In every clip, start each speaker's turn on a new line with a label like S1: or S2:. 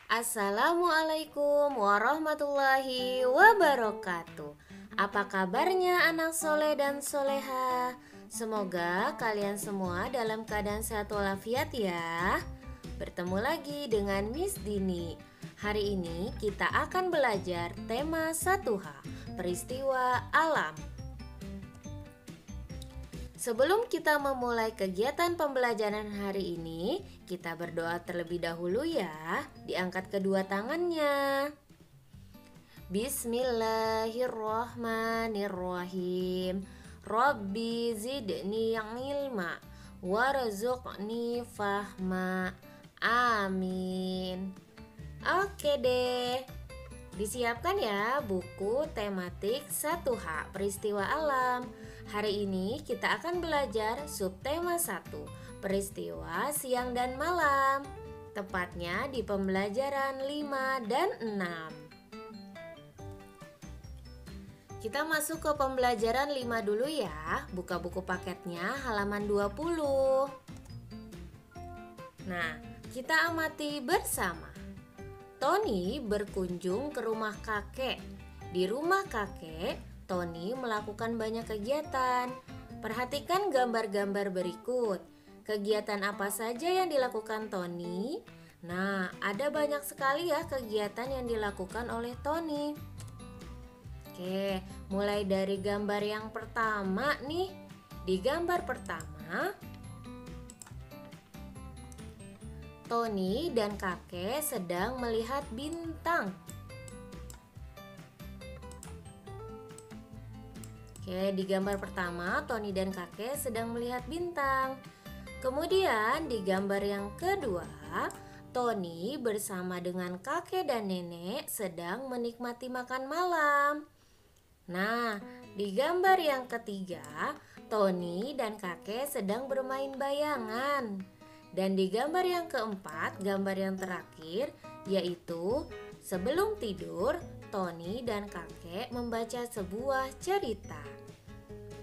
S1: Assalamualaikum warahmatullahi wabarakatuh. Apa kabarnya anak soleh dan soleha? Semoga kalian semua dalam keadaan sehat walafiat ya. Bertemu lagi dengan Miss Dini. Hari ini kita akan belajar tema 1H, peristiwa alam. Sebelum kita memulai kegiatan pembelajaran hari ini, kita berdoa terlebih dahulu ya. Diangkat kedua tangannya. Bismillahirrahmanirrahim. Rabbi zidni ilma warzuqni fahma. Amin. Oke deh. Disiapkan ya buku tematik 1H peristiwa alam. Hari ini kita akan belajar subtema 1, peristiwa siang dan malam. Tepatnya di pembelajaran 5 dan 6. Kita masuk ke pembelajaran 5 dulu ya. Buka buku paketnya halaman 20. Nah, kita amati bersama. Tony berkunjung ke rumah kakek. Di rumah kakek, Tony melakukan banyak kegiatan. Perhatikan gambar-gambar berikut. Kegiatan apa saja yang dilakukan Tony? Nah, ada banyak sekali ya kegiatan yang dilakukan oleh Tony. Oke, mulai dari gambar yang pertama nih. Di gambar pertama, Tony dan kakek sedang melihat bintang. Oke, di gambar pertama Tony dan kakek sedang melihat bintang. Kemudian di gambar yang kedua, Tony bersama dengan kakek dan nenek sedang menikmati makan malam. Nah, di gambar yang ketiga, Tony dan kakek sedang bermain bayangan. Dan di gambar yang keempat, gambar yang terakhir, yaitu sebelum tidur, Tony dan kakek membaca sebuah cerita.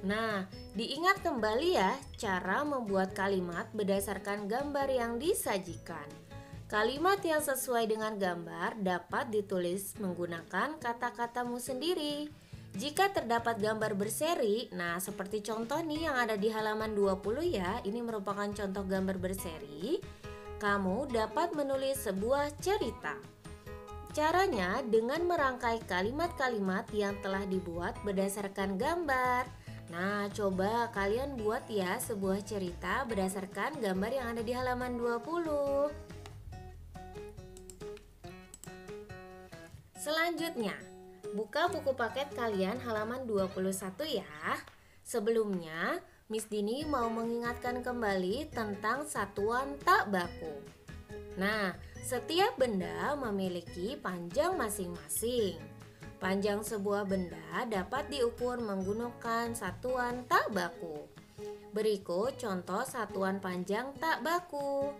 S1: Nah, diingat kembali ya cara membuat kalimat berdasarkan gambar yang disajikan. Kalimat yang sesuai dengan gambar dapat ditulis menggunakan kata-katamu sendiri. Jika terdapat gambar berseri, nah seperti contoh nih yang ada di halaman 20 ya, ini merupakan contoh gambar berseri. Kamu dapat menulis sebuah cerita. Caranya dengan merangkai kalimat-kalimat yang telah dibuat berdasarkan gambar. Nah, coba kalian buat ya sebuah cerita berdasarkan gambar yang ada di halaman 20. Selanjutnya, buka buku paket kalian halaman 21 ya. Sebelumnya, Miss Dini mau mengingatkan kembali tentang satuan tak baku. Nah, setiap benda memiliki panjang masing-masing. Panjang sebuah benda dapat diukur menggunakan satuan tak baku. Berikut contoh satuan panjang tak baku.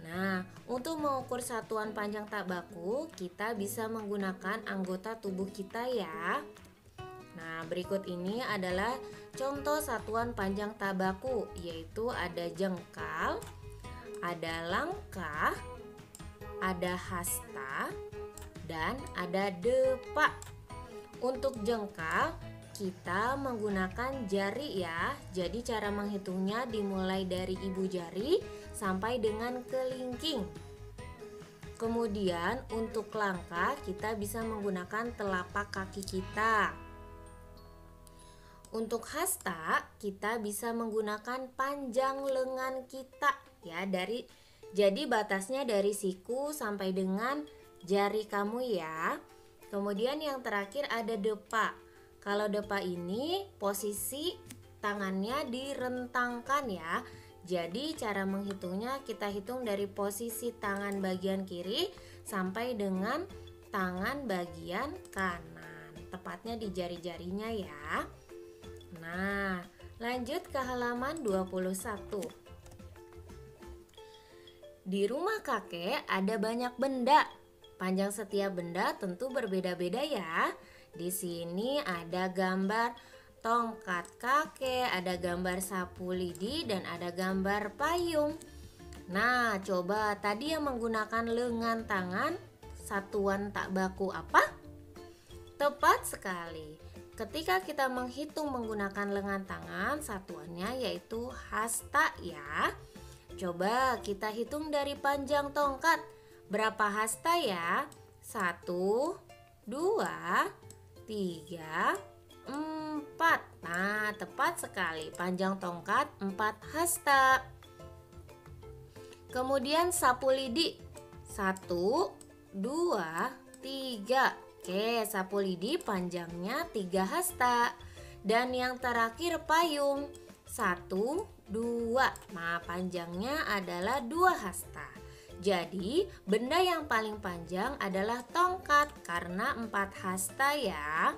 S1: Nah, untuk mengukur satuan panjang tak baku, kita bisa menggunakan anggota tubuh kita ya. Nah, berikut ini adalah contoh satuan panjang tak baku, yaitu ada jengkal, ada langkah, ada hasta, dan ada depa. Untuk jengkal, kita menggunakan jari ya. Jadi cara menghitungnya dimulai dari ibu jari sampai dengan kelingking. Kemudian untuk langkah kita bisa menggunakan telapak kaki kita. Untuk hasta kita bisa menggunakan panjang lengan kita ya, jadi batasnya dari siku sampai dengan jari kamu ya. Kemudian yang terakhir ada depa. Kalau depa ini posisi tangannya direntangkan ya. Jadi cara menghitungnya kita hitung dari posisi tangan bagian kiri sampai dengan tangan bagian kanan. Tepatnya di jari-jarinya ya. Nah, lanjut ke halaman 21. Di rumah kakek ada banyak benda. Panjang setiap benda tentu berbeda-beda ya. Di sini ada gambar tongkat kakek, ada gambar sapu lidi, dan ada gambar payung. Nah, coba tadi yang menggunakan lengan tangan satuan tak baku apa? Tepat sekali. Ketika kita menghitung menggunakan lengan tangan, satuannya yaitu hasta ya. Coba kita hitung dari panjang tongkat. Berapa hasta ya? 1, 2, 3, 4. Nah, tepat sekali. Panjang tongkat 4 hasta. Kemudian sapu lidi. 1, 2, 3. Oke, sapu lidi panjangnya 3 hasta. Dan yang terakhir payung 1, 2. Nah, panjangnya adalah 2 hasta. Jadi, benda yang paling panjang adalah tongkat karena 4 hasta ya.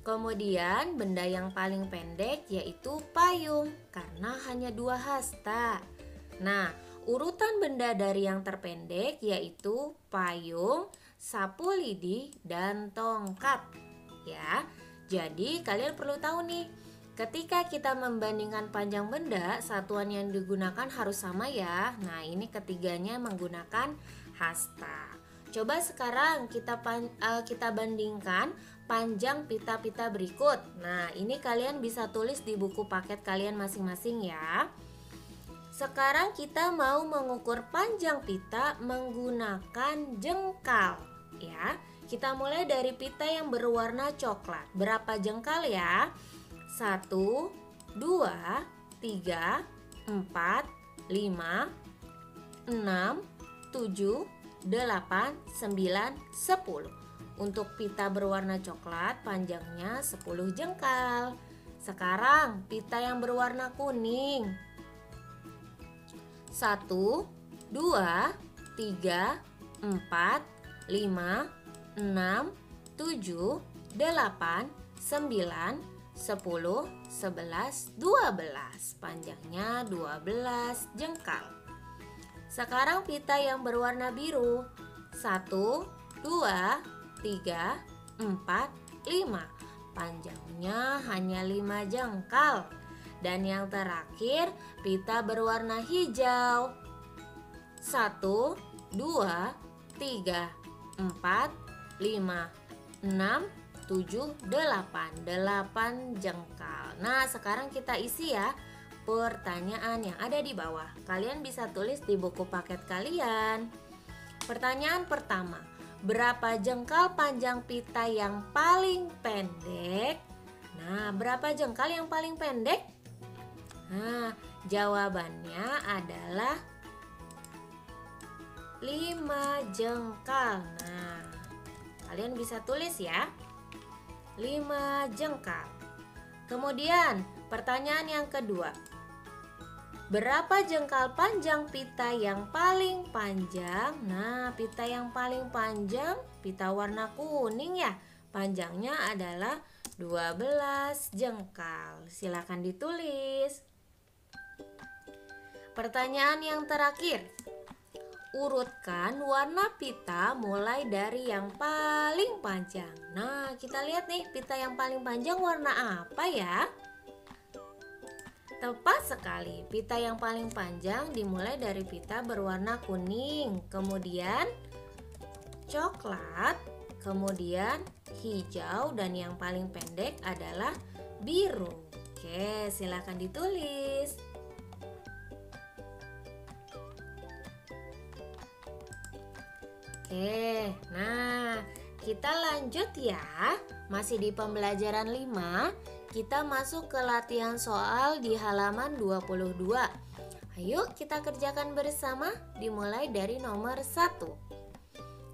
S1: Kemudian, benda yang paling pendek yaitu payung karena hanya 2 hasta. Nah, urutan benda dari yang terpendek yaitu payung, sapu lidi, dan tongkat ya. Jadi kalian perlu tahu nih, ketika kita membandingkan panjang benda, satuan yang digunakan harus sama ya. Nah, ini ketiganya menggunakan hasta. Coba sekarang kita bandingkan panjang pita-pita berikut. Nah, ini kalian bisa tulis di buku paket kalian masing-masing ya. Sekarang kita mau mengukur panjang pita menggunakan jengkal ya. Kita mulai dari pita yang berwarna coklat. Berapa jengkal ya? 1, 2, 3, 4, 5, 6, 7, 8, 9, 10. Untuk pita berwarna coklat panjangnya 10 jengkal. Sekarang pita yang berwarna kuning. 1, 2, 3, 4, 5, 6, 7, 8, 9, 10, 11, 12. Panjangnya 12 jengkal. Sekarang pita yang berwarna biru. 1, 2, 3, 4, 5. Panjangnya hanya 5 jengkal. Dan yang terakhir pita berwarna hijau. 1, 2, 3, 4, 5, 6, 7, 8 jengkal. Nah, sekarang kita isi ya pertanyaan yang ada di bawah. Kalian bisa tulis di buku paket kalian. Pertanyaan pertama, berapa jengkal panjang pita yang paling pendek? Nah, berapa jengkal yang paling pendek? Nah, jawabannya adalah 5 jengkal. Nah, kalian bisa tulis ya, 5 jengkal. Kemudian pertanyaan yang kedua, berapa jengkal panjang pita yang paling panjang? Nah, pita yang paling panjang pita warna kuning ya. Panjangnya adalah 12 jengkal. Silakan ditulis. Pertanyaan yang terakhir, urutkan warna pita mulai dari yang paling panjang. Nah, kita lihat nih, pita yang paling panjang warna apa ya? Tepat sekali, pita yang paling panjang dimulai dari pita berwarna kuning, kemudian coklat, kemudian hijau, dan yang paling pendek adalah biru. Oke, silakan ditulis. Oke, nah kita lanjut ya. Masih di pembelajaran 5. Kita masuk ke latihan soal di halaman 22. Ayo kita kerjakan bersama, dimulai dari nomor 1.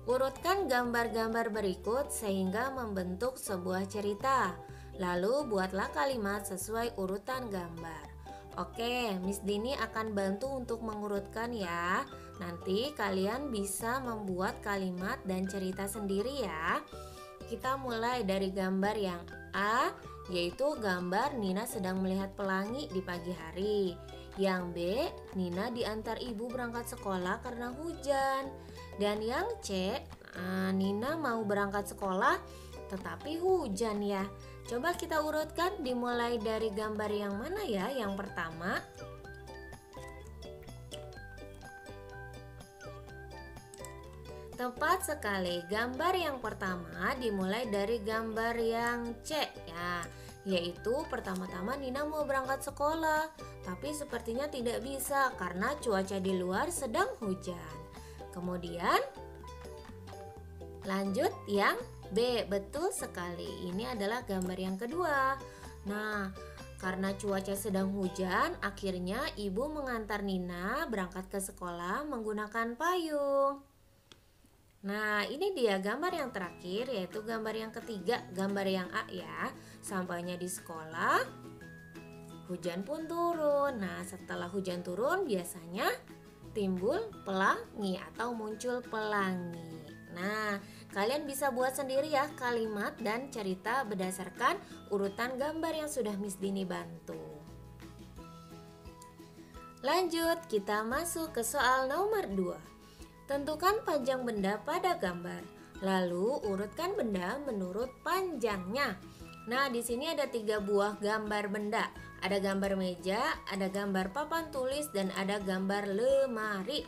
S1: Urutkan gambar-gambar berikut sehingga membentuk sebuah cerita. Lalu buatlah kalimat sesuai urutan gambar. Oke, Miss Dini akan bantu untuk mengurutkan ya. Nanti kalian bisa membuat kalimat dan cerita sendiri ya. Kita mulai dari gambar yang A, yaitu gambar Nina sedang melihat pelangi di pagi hari. Yang B, Nina diantar ibu berangkat sekolah karena hujan. Dan yang C, Nina mau berangkat sekolah tetapi hujan ya. Coba kita urutkan, dimulai dari gambar yang mana ya? Yang pertama. Tepat sekali, gambar yang pertama dimulai dari gambar yang C ya, yaitu pertama-tama Nina mau berangkat sekolah, tapi sepertinya tidak bisa karena cuaca di luar sedang hujan. Kemudian lanjut yang B, betul sekali, ini adalah gambar yang kedua. Nah, karena cuaca sedang hujan, akhirnya ibu mengantar Nina berangkat ke sekolah menggunakan payung. Nah, ini dia gambar yang terakhir, yaitu gambar yang ketiga, gambar yang A ya. Sampainya di sekolah, hujan pun turun. Nah, setelah hujan turun biasanya timbul pelangi atau muncul pelangi. Nah, kalian bisa buat sendiri ya kalimat dan cerita berdasarkan urutan gambar yang sudah Miss Dini bantu. Lanjut, kita masuk ke soal nomor 2. Tentukan panjang benda pada gambar. Lalu urutkan benda menurut panjangnya. Nah, di sini ada 3 buah gambar benda. Ada gambar meja, ada gambar papan tulis, dan ada gambar lemari.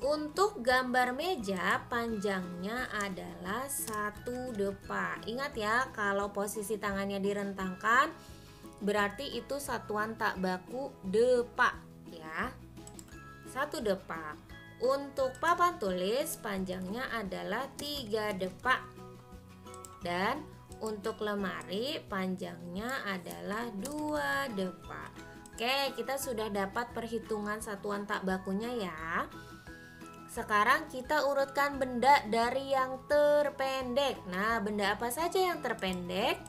S1: Untuk gambar meja, panjangnya adalah 1 depa. Ingat ya, kalau posisi tangannya direntangkan, berarti itu satuan tak baku depa ya. 1 depa. Untuk papan tulis panjangnya adalah 3 depa. Dan untuk lemari panjangnya adalah 2 depa. Oke, kita sudah dapat perhitungan satuan tak bakunya ya. Sekarang kita urutkan benda dari yang terpendek. Nah, benda apa saja yang terpendek?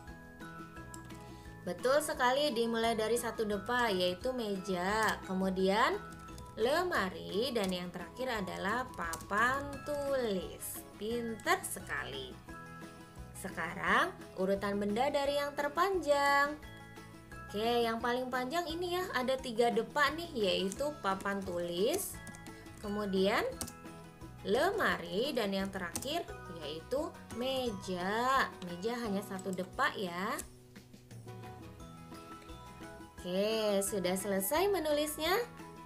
S1: Betul sekali, dimulai dari 1 depa, yaitu meja. Kemudian lemari, dan yang terakhir adalah papan tulis. Pintar sekali. Sekarang urutan benda dari yang terpanjang. Oke, yang paling panjang ini ya, ada 3 depa nih, yaitu papan tulis, kemudian lemari, dan yang terakhir yaitu meja. Meja hanya 1 depa ya. Oke, sudah selesai menulisnya?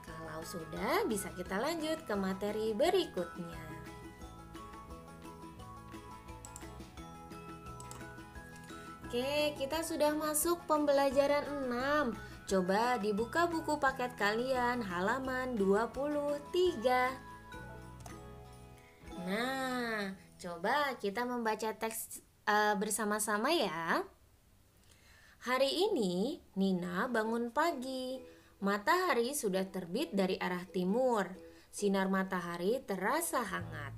S1: Kalau sudah, bisa kita lanjut ke materi berikutnya. Oke, kita sudah masuk pembelajaran 6. Coba dibuka buku paket kalian halaman 23. Nah, coba kita membaca teks bersama-sama ya. Hari ini Nina bangun pagi. Matahari sudah terbit dari arah timur. Sinar matahari terasa hangat.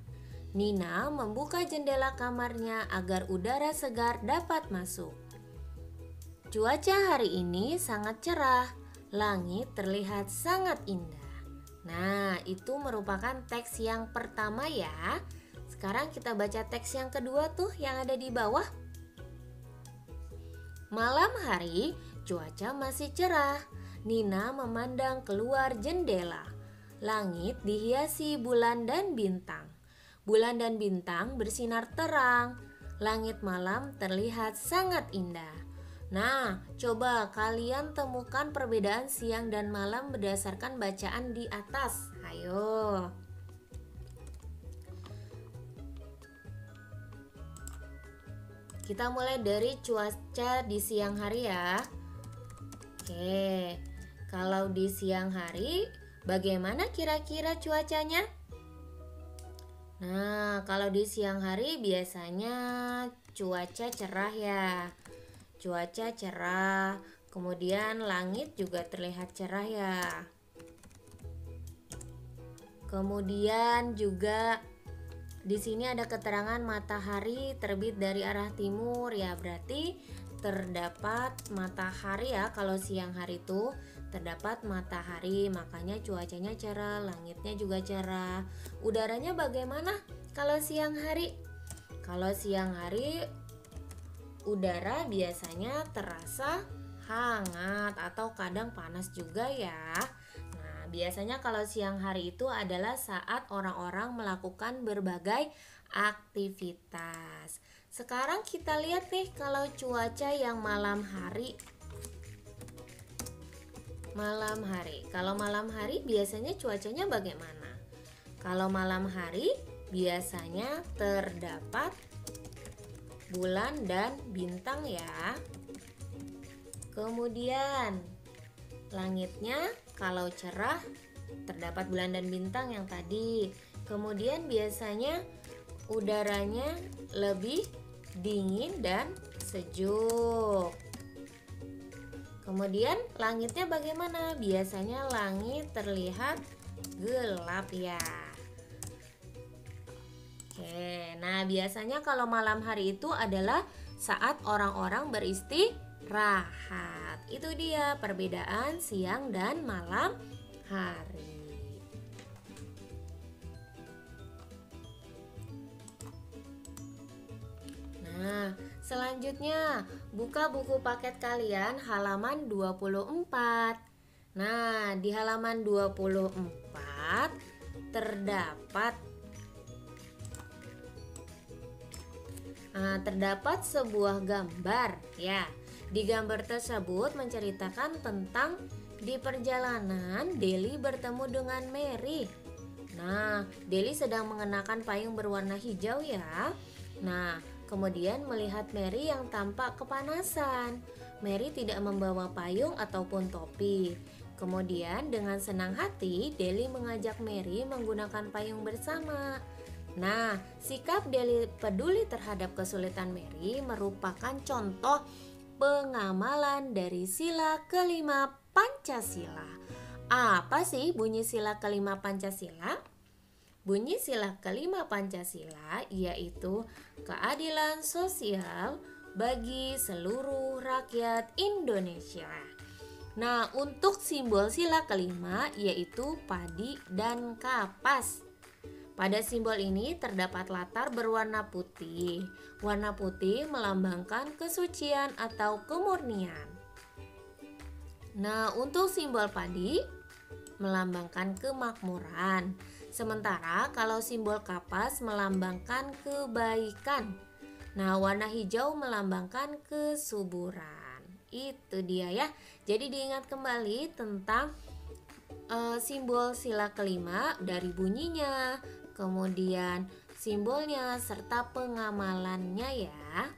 S1: Nina membuka jendela kamarnya agar udara segar dapat masuk. Cuaca hari ini sangat cerah. Langit terlihat sangat indah. Nah, itu merupakan teks yang pertama ya. Sekarang kita baca teks yang kedua tuh yang ada di bawah. Malam hari, cuaca masih cerah. Nina memandang keluar jendela. Langit dihiasi bulan dan bintang. Bulan dan bintang bersinar terang. Langit malam terlihat sangat indah. Nah, coba kalian temukan perbedaan siang dan malam berdasarkan bacaan di atas. Ayo. Kita mulai dari cuaca di siang hari ya. Oke. Kalau di siang hari, bagaimana kira-kira cuacanya? Nah, kalau di siang hari biasanya cuaca cerah ya. Cuaca cerah, kemudian langit juga terlihat cerah ya. Kemudian juga di sini ada keterangan matahari terbit dari arah timur ya, berarti terdapat matahari ya. Kalau siang hari itu terdapat matahari, makanya cuacanya cerah, langitnya juga cerah. Udaranya bagaimana kalau siang hari? Kalau siang hari udara biasanya terasa hangat atau kadang panas juga ya. Nah, biasanya kalau siang hari itu adalah saat orang-orang melakukan berbagai aktivitas. Sekarang kita lihat nih kalau cuaca yang malam hari. Malam hari. Kalau malam hari biasanya cuacanya bagaimana? Kalau malam hari biasanya terdapat bulan dan bintang ya. Kemudian langitnya kalau cerah terdapat bulan dan bintang yang tadi. Kemudian biasanya udaranya lebih dingin dan sejuk. Kemudian langitnya bagaimana? Biasanya langit terlihat gelap ya. Oke, nah biasanya kalau malam hari itu adalah saat orang-orang beristirahat. Itu dia perbedaan siang dan malam hari. Nah, selanjutnya buka buku paket kalian halaman 24. Nah, di halaman 24 terdapat sebuah gambar ya. Di gambar tersebut menceritakan tentang di perjalanan Deli bertemu dengan Mary. Nah, Deli sedang mengenakan payung berwarna hijau ya. Nah, kemudian melihat Mary yang tampak kepanasan. Mary tidak membawa payung ataupun topi. Kemudian dengan senang hati Deli mengajak Mary menggunakan payung bersama. Nah, sikap Deli peduli terhadap kesulitan Mary merupakan contoh pengamalan dari sila kelima Pancasila. Apa sih bunyi sila kelima Pancasila? Bunyi sila kelima Pancasila yaitu keadilan sosial bagi seluruh rakyat Indonesia. Nah, untuk simbol sila kelima yaitu padi dan kapas. Pada simbol ini terdapat latar berwarna putih. Warna putih melambangkan kesucian atau kemurnian. Nah, untuk simbol padi melambangkan kemakmuran. Sementara kalau simbol kapas melambangkan kebaikan. Nah, warna hijau melambangkan kesuburan. Itu dia ya. Jadi diingat kembali tentang simbol sila kelima dari bunyinya, kemudian simbolnya serta pengamalannya ya.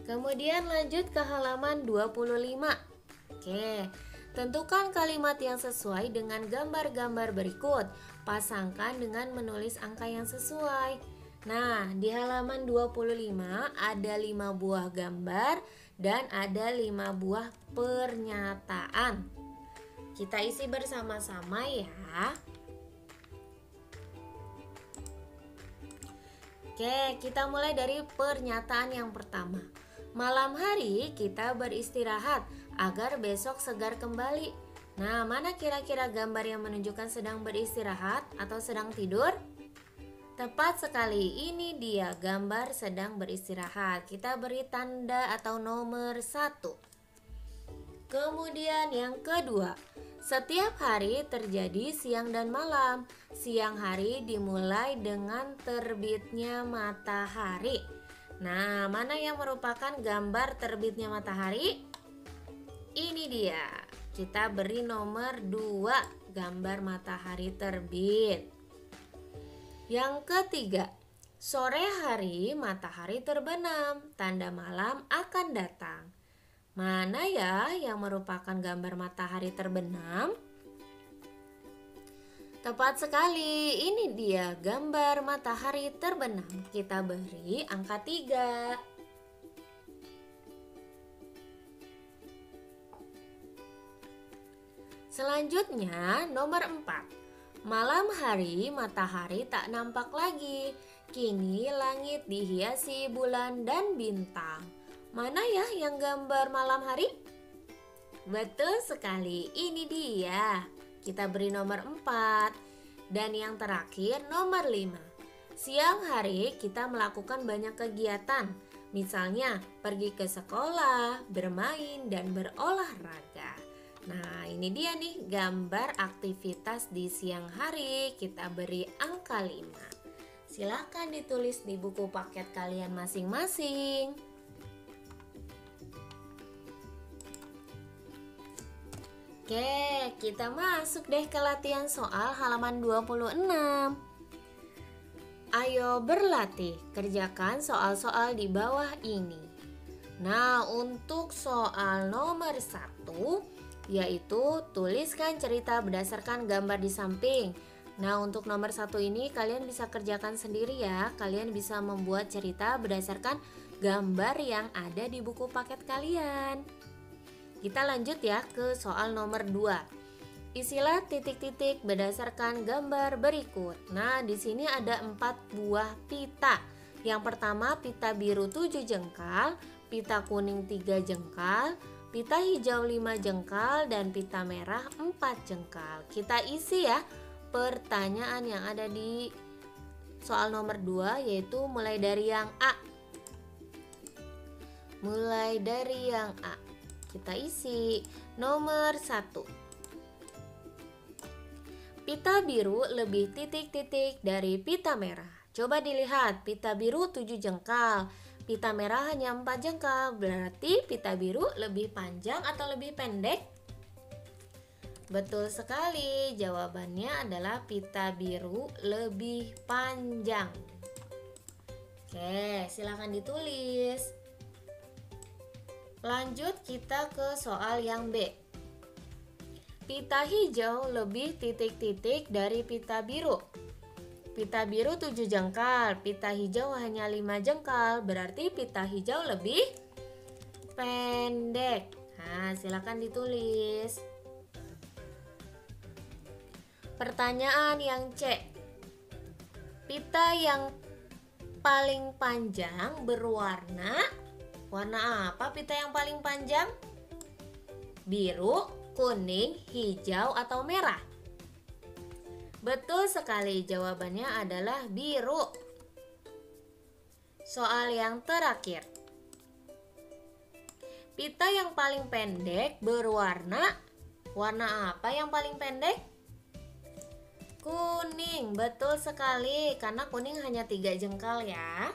S1: Kemudian lanjut ke halaman 25. Oke. Tentukan kalimat yang sesuai dengan gambar-gambar berikut. Pasangkan dengan menulis angka yang sesuai. Nah, di halaman 25 ada 5 buah gambar dan ada 5 buah pernyataan. Kita isi bersama-sama ya. Oke, kita mulai dari pernyataan yang pertama. Malam hari kita beristirahat agar besok segar kembali. Nah, mana kira-kira gambar yang menunjukkan sedang beristirahat atau sedang tidur? Tepat sekali, ini dia gambar sedang beristirahat. Kita beri tanda atau nomor 1. Kemudian yang kedua, setiap hari terjadi siang dan malam. Siang hari dimulai dengan terbitnya matahari. Nah, mana yang merupakan gambar terbitnya matahari? Ini dia. Kita beri nomor 2, gambar matahari terbit. Yang ketiga, sore hari matahari terbenam, tanda malam akan datang. Mana ya yang merupakan gambar matahari terbenam? Tepat sekali, ini dia gambar matahari terbenam. Kita beri angka 3. Selanjutnya nomor 4. Malam hari matahari tak nampak lagi. Kini langit dihiasi bulan dan bintang. Mana ya yang gambar malam hari? Betul sekali, ini dia. Kita beri nomor 4. Dan yang terakhir nomor 5. Siang hari kita melakukan banyak kegiatan. Misalnya pergi ke sekolah, bermain, dan berolahraga. Nah, ini dia nih gambar aktivitas di siang hari. Kita beri angka 5. Silakan ditulis di buku paket kalian masing-masing. Oke, kita masuk deh ke latihan soal halaman 26. Ayo berlatih, kerjakan soal-soal di bawah ini. Nah, untuk soal nomor 1, yaitu tuliskan cerita berdasarkan gambar di samping. Nah, untuk nomor 1 ini kalian bisa kerjakan sendiri ya. Kalian bisa membuat cerita berdasarkan gambar yang ada di buku paket kalian. Kita lanjut ya ke soal nomor 2. Isilah titik-titik berdasarkan gambar berikut. Nah, di sini ada 4 buah pita. Yang pertama pita biru 7 jengkal, pita kuning 3 jengkal, pita hijau 5 jengkal, dan pita merah 4 jengkal. Kita isi ya pertanyaan yang ada di soal nomor 2, yaitu mulai dari yang A. Mulai dari yang A. Kita isi nomor 1. Pita biru lebih titik-titik dari pita merah. Coba dilihat, pita biru 7 jengkal, pita merah hanya 4 jengkal. Berarti pita biru lebih panjang atau lebih pendek? Betul sekali, jawabannya adalah pita biru lebih panjang. Oke, silakan ditulis. Lanjut kita ke soal yang B. Pita hijau lebih titik-titik dari pita biru. Pita biru 7 jengkal, pita hijau hanya 5 jengkal. Berarti pita hijau lebih pendek. Nah, silakan ditulis. Pertanyaan yang C. Pita yang paling panjang berwarna apa pita yang paling panjang? Biru, kuning, hijau, atau merah? Betul sekali, jawabannya adalah biru. Soal yang terakhir. Pita yang paling pendek berwarna apa yang paling pendek? Kuning, betul sekali, karena kuning hanya 3 jengkal ya.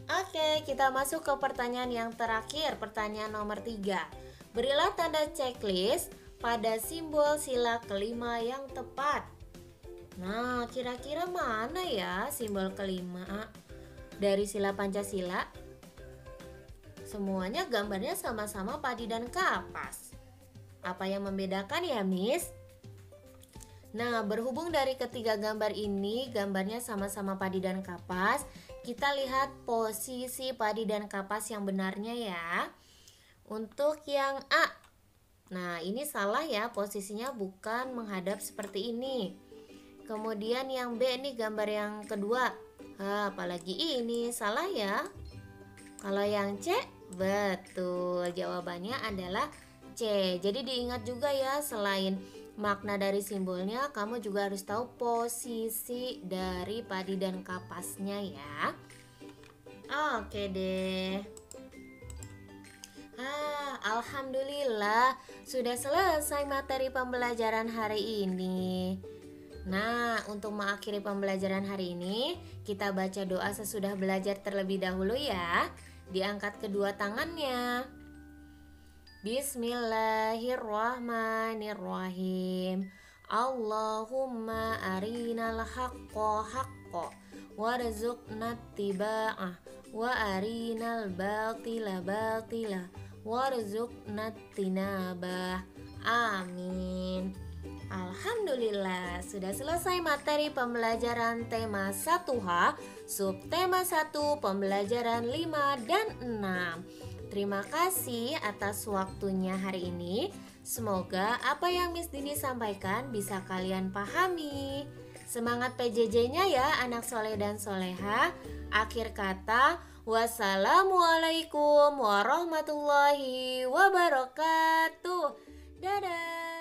S1: Oke, kita masuk ke pertanyaan yang terakhir, pertanyaan nomor 3. Berilah tanda checklist pada simbol sila kelima yang tepat. Nah, kira-kira mana ya simbol kelima dari sila Pancasila? Semuanya gambarnya sama-sama padi dan kapas. Apa yang membedakan ya, Miss? Nah, berhubung dari ketiga gambar ini, gambarnya sama-sama padi dan kapas, kita lihat posisi padi dan kapas yang benarnya ya. Untuk yang A, nah ini salah ya, posisinya bukan menghadap seperti ini. Kemudian yang B nih gambar yang kedua, apalagi ini salah ya. Kalau yang C, betul, jawabannya adalah C. Jadi diingat juga ya, selain makna dari simbolnya, kamu juga harus tahu posisi dari padi dan kapasnya ya. Oke deh. Alhamdulillah sudah selesai materi pembelajaran hari ini. Nah, untuk mengakhiri pembelajaran hari ini, kita baca doa sesudah belajar terlebih dahulu ya. Diangkat kedua tangannya. Bismillahirrahmanirrahim. Allahumma arinal haqqa haqqa warzuqna tiba'ah wa arinal batila batila warzuqna tinabah. Amin. Alhamdulillah sudah selesai materi pembelajaran tema 1H, subtema 1, pembelajaran 5 dan 6. Terima kasih atas waktunya hari ini. Semoga apa yang Miss Dini sampaikan bisa kalian pahami. Semangat PJJ-nya ya anak soleh dan soleha. Akhir kata, wassalamualaikum warahmatullahi wabarakatuh. Dadah.